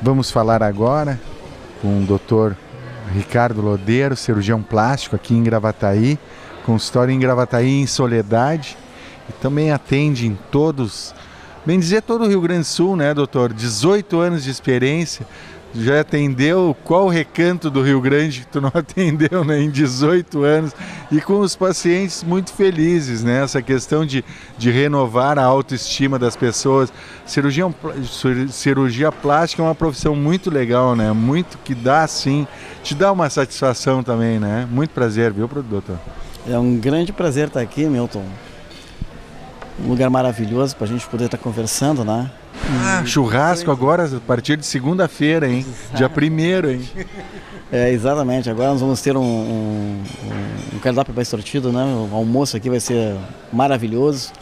Vamos falar agora com o Dr. Ricardo Lodeiro, cirurgião plástico aqui em Gravataí, consultório em Gravataí em Soledade, e também atende em todos, bem dizer, todo o Rio Grande do Sul, né, doutor? 18 anos de experiência, já atendeu qual recanto do Rio Grande que tu não atendeu, né, em 18 anos, e com os pacientes muito felizes, né, essa questão de renovar a autoestima das pessoas. Cirurgia plástica é uma profissão muito legal, né, muito que dá, sim, te dá uma satisfação também, né, muito prazer, viu, doutor? É um grande prazer estar aqui, Milton. Um lugar maravilhoso para a gente poder estar conversando, né? Churrasco agora a partir de segunda-feira, hein? Dia 1º, hein? Exatamente. Agora nós vamos ter um cardápio bem sortido, né? O almoço aqui vai ser maravilhoso.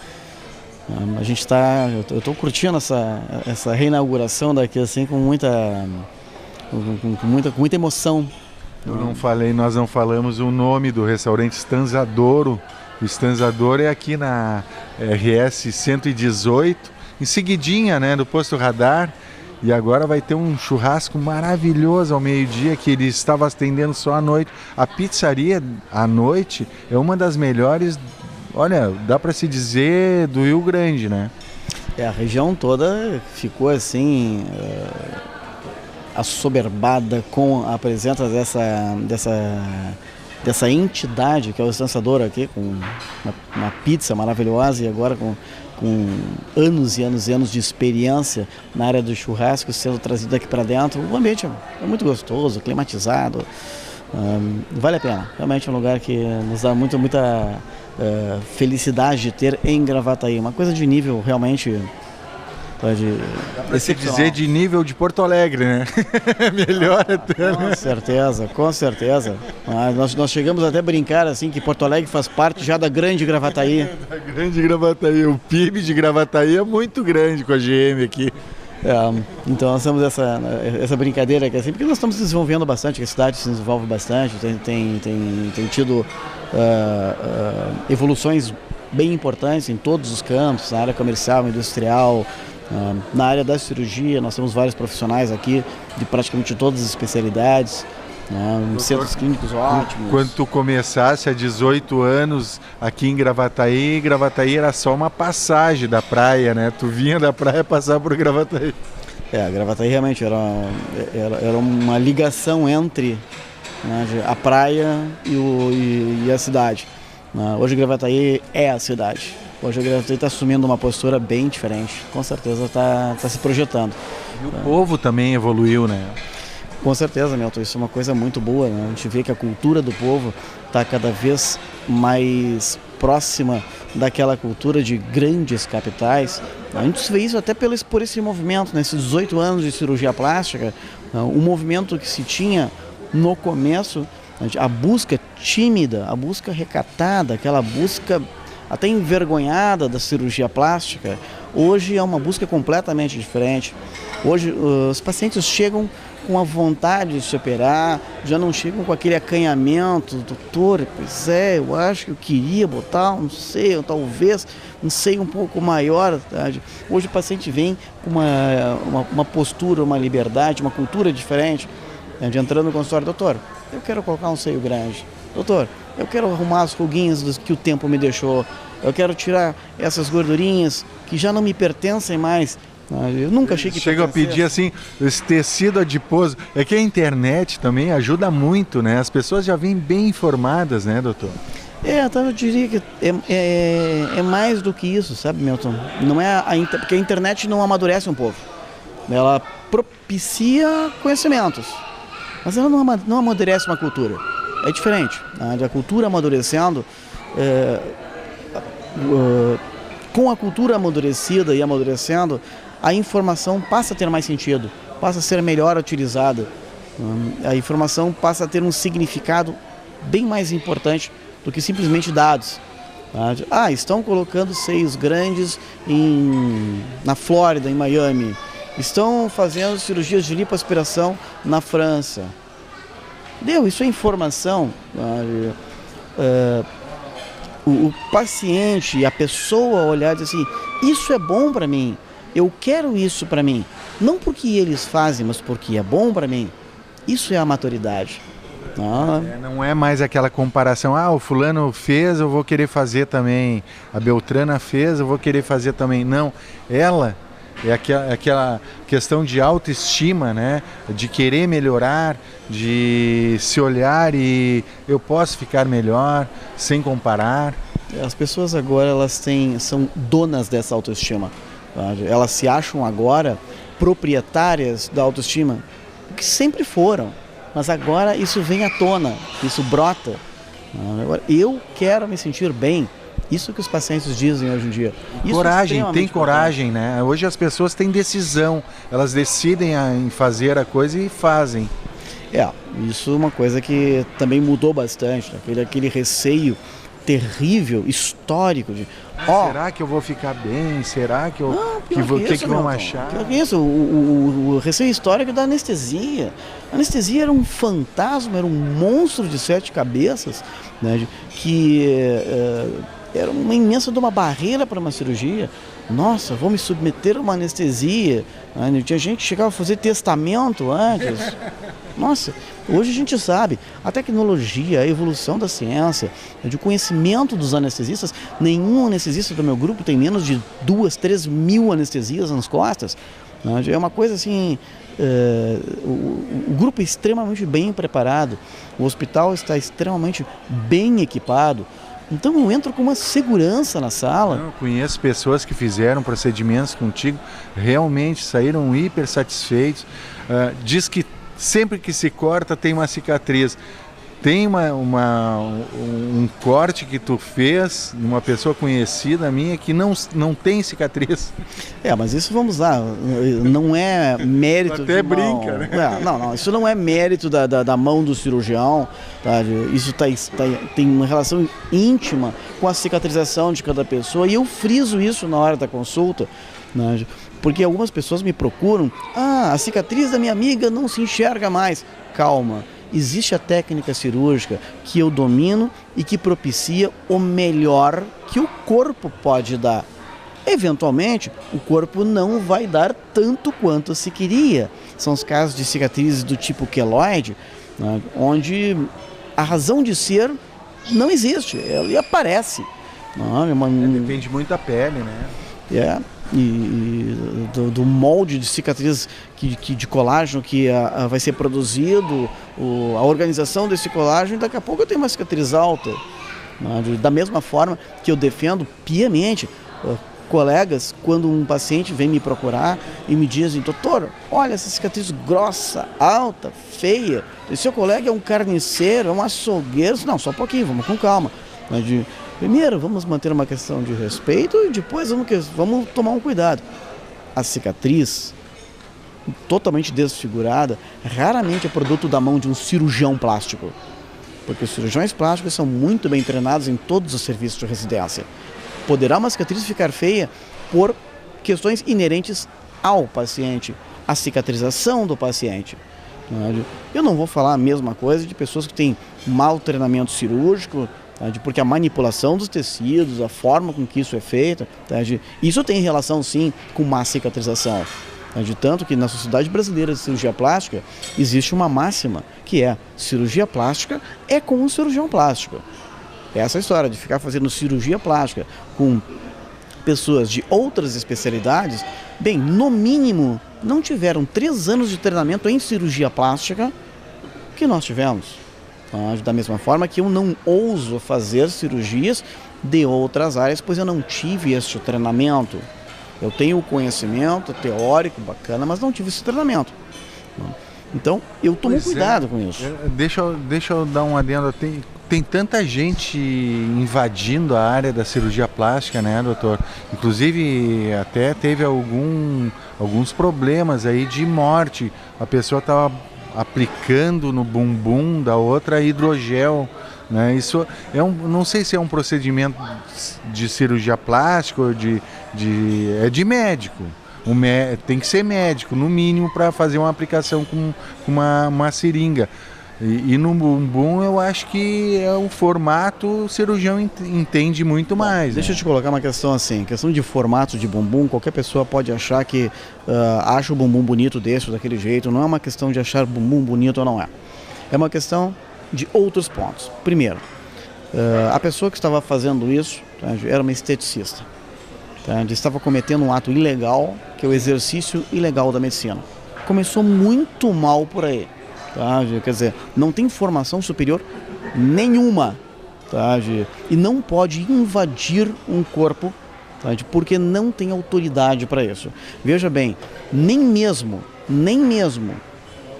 A gente está... Eu estou curtindo essa reinauguração daqui assim com muita emoção. Nós não falamos o nome do restaurante Stanzadouro. O Stanzadouro é aqui na RS 118, em seguidinha, né, do posto Radar, e agora vai ter um churrasco maravilhoso ao meio-dia que ele estava atendendo só à noite. A pizzaria à noite é uma das melhores, olha, dá para se dizer, do Rio Grande, né? A região toda ficou assim assoberbada com a presença dessa entidade que é o Stanzadouro aqui, com uma pizza maravilhosa e agora com anos e anos e anos de experiência na área do churrasco sendo trazido aqui para dentro. O ambiente é muito gostoso, climatizado, vale a pena. Realmente é um lugar que nos dá muita felicidade de ter em Gravataí. Uma coisa de nível realmente... Dá para se dizer de nível de Porto Alegre, né? Melhor até, né? Com certeza. Nós chegamos até a brincar assim que Porto Alegre faz parte já da grande Gravataí. Da grande Gravataí. O PIB de Gravataí é muito grande com a GM aqui. Então nós temos essa brincadeira aqui assim, porque nós estamos desenvolvendo bastante, a cidade se desenvolve bastante, tem tido evoluções bem importantes em todos os campos, na área comercial, industrial. Na área da cirurgia, nós temos vários profissionais aqui de praticamente todas as especialidades, centros clínicos ótimos. Quando tu começasse há 18 anos aqui em Gravataí, Gravataí era só uma passagem da praia, né? Tu vinha da praia passar por Gravataí. Gravataí realmente era uma ligação entre, né, a praia e a cidade. Hoje Gravataí é a cidade. Hoje a Gravataí está assumindo uma postura bem diferente, com certeza está se projetando. E o povo também evoluiu, né? Com certeza, Milton, isso é uma coisa muito boa, né? A gente vê que a cultura do povo está cada vez mais próxima daquela cultura de grandes capitais. A gente vê isso até por esse movimento, nesses 18 anos de cirurgia plástica, o movimento que se tinha no começo, a busca tímida, a busca recatada, aquela busca até envergonhada da cirurgia plástica, hoje é uma busca completamente diferente. Hoje os pacientes chegam com a vontade de se operar, já não chegam com aquele acanhamento, doutor, pois é, eu acho que eu queria botar, não sei, talvez, um seio um pouco maior. Tá? Hoje o paciente vem com uma postura, uma liberdade, uma cultura diferente, de entrando no consultório, doutor, eu quero colocar um seio grande, doutor, eu quero arrumar as ruguinhas que o tempo me deixou, eu quero tirar essas gordurinhas que já não me pertencem mais. Eu nunca achei que... Chega a pedir assim, esse tecido adiposo. É que a internet também ajuda muito, né? As pessoas já vêm bem informadas, né, doutor? Então eu diria que é mais do que isso, sabe, Milton? Não é porque a internet não amadurece um povo. Ela propicia conhecimentos, mas ela não amadurece uma cultura. É diferente. A cultura amadurecendo, com a cultura amadurecida e amadurecendo, a informação passa a ter mais sentido, passa a ser melhor utilizada. A informação passa a ter um significado bem mais importante do que simplesmente dados. Estão colocando seios grandes na Flórida, em Miami. Estão fazendo cirurgias de lipoaspiração na França. Isso é informação. O paciente, a pessoa olhar e dizer assim, isso é bom para mim, eu quero isso para mim. Não porque eles fazem, mas porque é bom para mim. Isso é a maturidade. Não é mais aquela comparação, o fulano fez, eu vou querer fazer também, a Beltrana fez, eu vou querer fazer também. Não, ela é aquela questão de autoestima, né? De querer melhorar, de se olhar e eu posso ficar melhor, sem comparar. As pessoas agora são donas dessa autoestima. Elas se acham agora proprietárias da autoestima, o que sempre foram. Mas agora isso vem à tona, isso brota. Agora, eu quero me sentir bem. Isso que os pacientes dizem hoje em dia. Coragem, tem coragem, né? Hoje as pessoas têm decisão, elas decidem em fazer a coisa e fazem. Isso é uma coisa que também mudou bastante, né? Aquele receio terrível, histórico de será que eu vou ficar bem? Será que que vão achar? Que isso? O receio histórico da anestesia. A anestesia era um fantasma, era um monstro de 7 cabeças, né, que era uma imensa de uma barreira para uma cirurgia. Nossa, vou me submeter a uma anestesia. Tinha gente que chegava a fazer testamento antes. Nossa, hoje a gente sabe, a tecnologia, a evolução da ciência, de conhecimento dos anestesistas, nenhum anestesista do meu grupo tem menos de 2, 3 mil anestesias nas costas. É uma coisa assim, o grupo é extremamente bem preparado, o hospital está extremamente bem equipado. Então eu entro com uma segurança na sala. Eu conheço pessoas que fizeram procedimentos contigo, realmente saíram hiper satisfeitos. Diz que sempre que se corta tem uma cicatriz. Tem um corte que tu fez numa pessoa conhecida minha que não tem cicatriz. Mas isso, vamos lá, não é mérito até brinca, né? Não, isso não é mérito da mão do cirurgião, tá? Isso tem uma relação íntima com a cicatrização de cada pessoa, e eu friso isso na hora da consulta, né? Porque algumas pessoas me procuram, a cicatriz da minha amiga não se enxerga mais. Calma. Existe a técnica cirúrgica que eu domino e que propicia o melhor que o corpo pode dar. Eventualmente, o corpo não vai dar tanto quanto se queria. São os casos de cicatrizes do tipo queloide, né, onde a razão de ser não existe, ela aparece. Depende muito da pele, né? E do molde de cicatriz de colágeno que vai ser produzido, a organização desse colágeno, e daqui a pouco eu tenho uma cicatriz alta. Da mesma forma que eu defendo piamente colegas, quando um paciente vem me procurar e me dizem, doutor, olha essa cicatriz grossa, alta, feia, e seu colega é um carniceiro, é um açougueiro. Não, só um pouquinho, vamos com calma. Primeiro, vamos manter uma questão de respeito e depois vamos tomar um cuidado. A cicatriz, totalmente desfigurada, raramente é produto da mão de um cirurgião plástico. Porque os cirurgiões plásticos são muito bem treinados em todos os serviços de residência. Poderá uma cicatriz ficar feia por questões inerentes ao paciente, à cicatrização do paciente. Eu não vou falar a mesma coisa de pessoas que têm mau treinamento cirúrgico, porque a manipulação dos tecidos, a forma com que isso é feito, isso tem relação sim com má cicatrização. De tanto que na Sociedade Brasileira de Cirurgia Plástica existe uma máxima que é: cirurgia plástica é com um cirurgião plástico. Essa história de ficar fazendo cirurgia plástica com pessoas de outras especialidades, bem, no mínimo não tiveram 3 anos de treinamento em cirurgia plástica que nós tivemos. Da mesma forma que eu não ouso fazer cirurgias de outras áreas, pois eu não tive este treinamento. Eu tenho o conhecimento teórico bacana, mas não tive esse treinamento. Então, eu tomo cuidado com isso. Deixa eu dar um adendo. Tem tanta gente invadindo a área da cirurgia plástica, né, doutor? Inclusive, até teve alguns problemas aí de morte. A pessoa estava aplicando no bumbum da outra hidrogel, né? Isso não sei se é um procedimento de cirurgia plástica ou é de médico. Tem que ser médico, no mínimo, para fazer uma aplicação com uma seringa. E no bumbum eu acho que é o formato, o cirurgião entende muito mais. Deixa eu te colocar uma questão assim, questão de formato de bumbum, qualquer pessoa pode achar que acha o bumbum bonito desse ou daquele jeito, não é uma questão de achar bumbum bonito ou não é. É uma questão de outros pontos. Primeiro, a pessoa que estava fazendo isso, tá, era uma esteticista. Tá, estava cometendo um ato ilegal, que é o exercício ilegal da medicina. Começou muito mal por aí. Tá, quer dizer, não tem formação superior nenhuma, tá, e não pode invadir um corpo, tá, porque não tem autoridade para isso. Veja bem, nem mesmo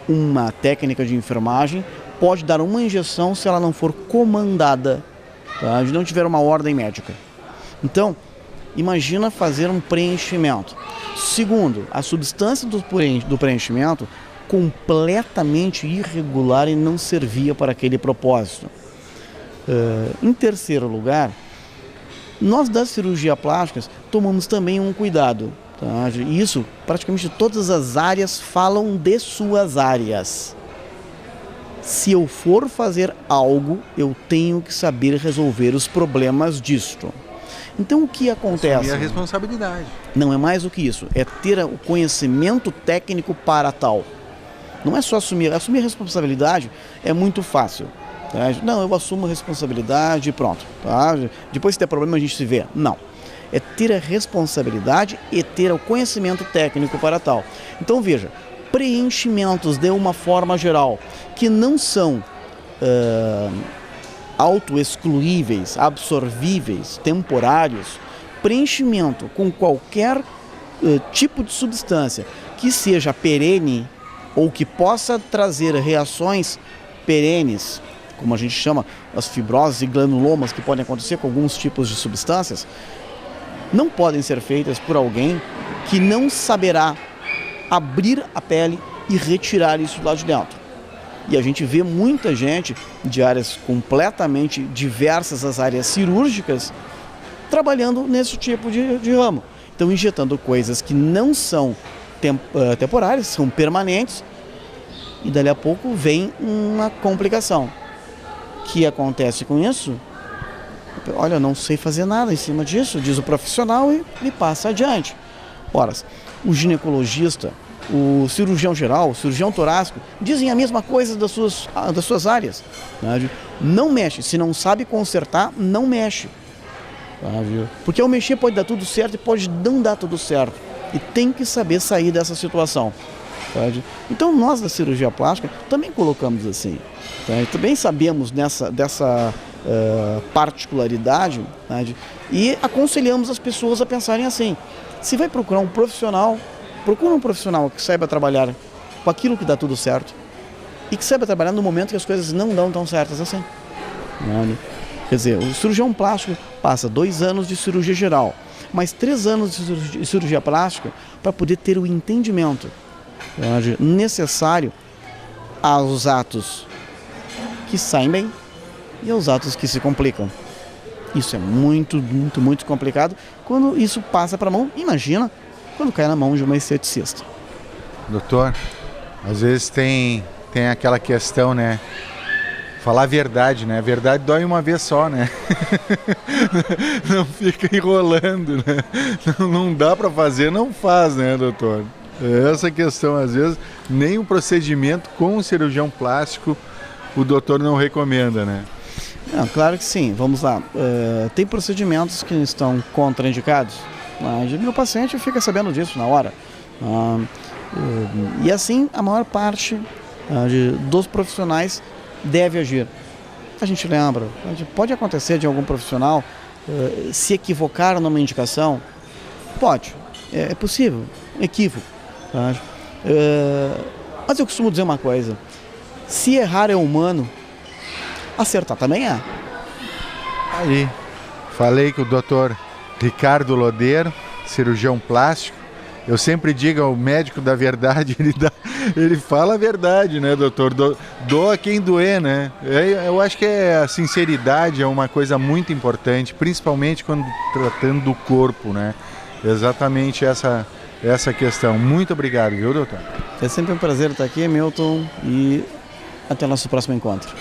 uma técnica de enfermagem pode dar uma injeção se ela não for comandada, tá, não tiver uma ordem médica. Então, imagina fazer um preenchimento. Segundo, a substância do preenchimento completamente irregular e não servia para aquele propósito. Em terceiro lugar, nós das cirurgias plásticas tomamos também um cuidado. Tá? Isso, praticamente todas as áreas falam de suas áreas. Se eu for fazer algo, eu tenho que saber resolver os problemas disto. Então o que acontece? Assumir a responsabilidade. Não é mais do que isso, é ter o conhecimento técnico para tal. Não é só assumir a responsabilidade é muito fácil. Tá? Não, eu assumo a responsabilidade e pronto. Tá? Depois se der problema a gente se vê. Não. É ter a responsabilidade e ter o conhecimento técnico para tal. Então veja, preenchimentos de uma forma geral que não são autoexcluíveis, absorvíveis, temporários, preenchimento com qualquer tipo de substância que seja perene ou que possa trazer reações perenes, como a gente chama, as fibroses e granulomas que podem acontecer com alguns tipos de substâncias, não podem ser feitas por alguém que não saberá abrir a pele e retirar isso lá de dentro. E a gente vê muita gente de áreas completamente diversas, as áreas cirúrgicas, trabalhando nesse tipo de ramo. Então, injetando coisas que não são temporárias, são permanentes, e dali a pouco vem uma complicação. O que acontece com isso? Olha, eu não sei fazer nada em cima disso, diz o profissional e passa adiante. Ora, o ginecologista, o cirurgião geral, o cirurgião torácico, dizem a mesma coisa das suas áreas. Né? Não mexe, se não sabe consertar, não mexe. Porque ao mexer pode dar tudo certo e pode não dar tudo certo. E tem que saber sair dessa situação. Então nós da cirurgia plástica também colocamos assim. Também sabemos dessa particularidade, e aconselhamos as pessoas a pensarem assim. Se vai procurar um profissional, procura um profissional que saiba trabalhar com aquilo que dá tudo certo e que saiba trabalhar no momento que as coisas não dão tão certas assim. Quer dizer, o cirurgião plástico passa 2 anos de cirurgia geral, mais 3 anos de cirurgia plástica para poder ter o entendimento necessário aos atos que saem bem e aos atos que se complicam. Isso é muito, muito, muito complicado quando isso passa para a mão. Imagina quando cai na mão de uma esteticista. Doutor, às vezes tem aquela questão, né? Falar a verdade, né? A verdade dói uma vez só, né? Não fica enrolando, né? Não dá para fazer, não faz, né, doutor? Essa questão, às vezes, nem o procedimento com o cirurgião plástico o doutor não recomenda, né? Não, claro que sim, vamos lá. Tem procedimentos que estão contraindicados, mas o meu paciente fica sabendo disso na hora. E assim, a maior parte dos profissionais deve agir. A gente lembra, pode acontecer de algum profissional se equivocar numa indicação? Pode, é possível, equívoco. Mas eu costumo dizer uma coisa, se errar é humano, acertar também é. Aí, falei com o doutor Ricardo Lodeiro, cirurgião plástico. Eu sempre digo ao médico da verdade, ele fala a verdade, né, doutor? Doa quem doer, né? Eu acho que a sinceridade é uma coisa muito importante, principalmente quando tratando do corpo, né? Exatamente essa questão. Muito obrigado, viu, doutor? É sempre um prazer estar aqui, Milton, e Até o nosso próximo encontro.